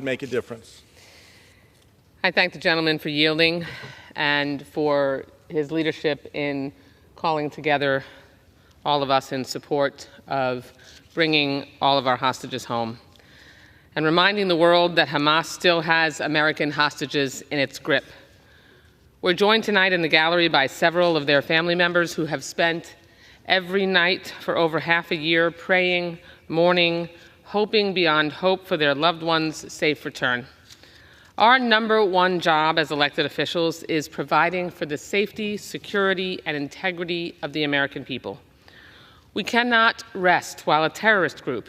make a difference. I thank the gentleman for yielding and for his leadership in calling together all of us in support of bringing all of our hostages home and reminding the world that Hamas still has American hostages in its grip. We're joined tonight in the gallery by several of their family members who have spent every night for over half a year praying, mourning, hoping beyond hope for their loved ones' safe return. Our number one job as elected officials is providing for the safety, security, and integrity of the American people. We cannot rest while a terrorist group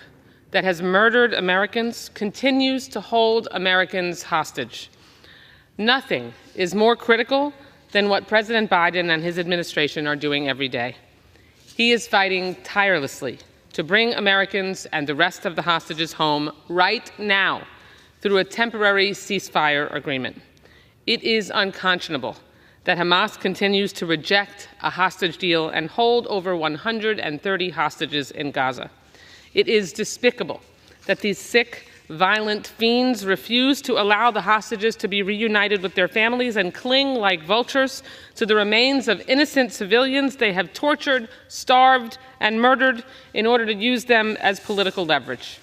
that has murdered Americans continues to hold Americans hostage. Nothing is more critical than what President Biden and his administration are doing every day. He is fighting tirelessly to bring Americans and the rest of the hostages home right now through a temporary ceasefire agreement. It is unconscionable that Hamas continues to reject a hostage deal and hold over 130 hostages in Gaza. It is despicable that these sick, violent fiends refuse to allow the hostages to be reunited with their families and cling like vultures to the remains of innocent civilians they have tortured, starved, and murdered in order to use them as political leverage.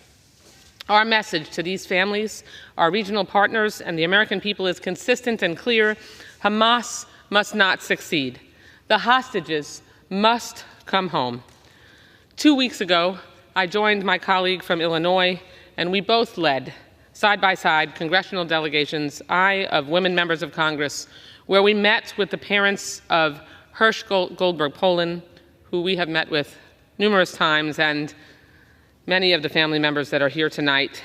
Our message to these families, our regional partners, and the American people is consistent and clear. Hamas must not succeed. The hostages must come home. 2 weeks ago, I joined my colleague from Illinois, and we both led, side by side, congressional delegations, I of women members of Congress, where we met with the parents of Hirsch Goldberg Poland, who we have met with numerous times, and many of the family members that are here tonight.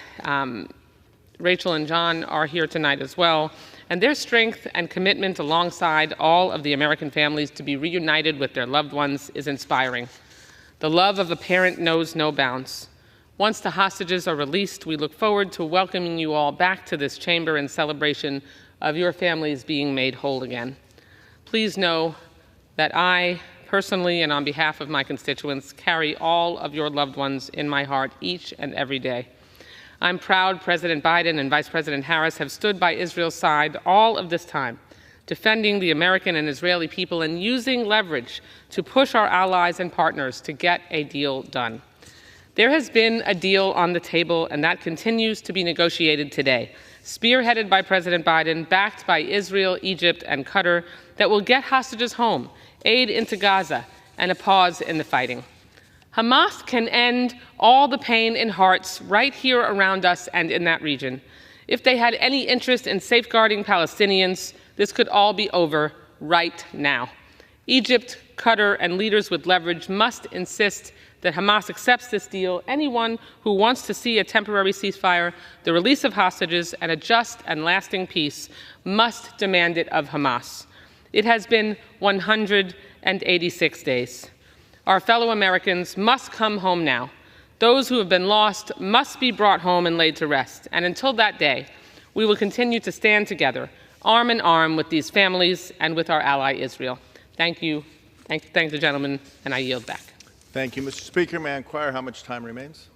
Rachel and John are here tonight as well, and their strength and commitment alongside all of the American families to be reunited with their loved ones is inspiring. The love of a parent knows no bounds. Once the hostages are released, we look forward to welcoming you all back to this chamber in celebration of your families being made whole again. Please know that I, personally and on behalf of my constituents, carry all of your loved ones in my heart each and every day. I'm proud President Biden and Vice President Harris have stood by Israel's side all of this time, defending the American and Israeli people and using leverage to push our allies and partners to get a deal done. There has been a deal on the table, and that continues to be negotiated today, spearheaded by President Biden, backed by Israel, Egypt, and Qatar, that will get hostages home, aid into Gaza, and a pause in the fighting. Hamas can end all the pain in hearts right here around us and in that region. If they had any interest in safeguarding Palestinians, this could all be over right now. Egypt, Qatar, and leaders with leverage must insist that Hamas accepts this deal. Anyone who wants to see a temporary ceasefire, the release of hostages, and a just and lasting peace must demand it of Hamas. It has been 186 days. Our fellow Americans must come home now. Those who have been lost must be brought home and laid to rest. And until that day, we will continue to stand together, arm in arm with these families and with our ally Israel. Thank you. Thank the gentleman, and I yield back. Thank you, Mr. Speaker. May I inquire how much time remains?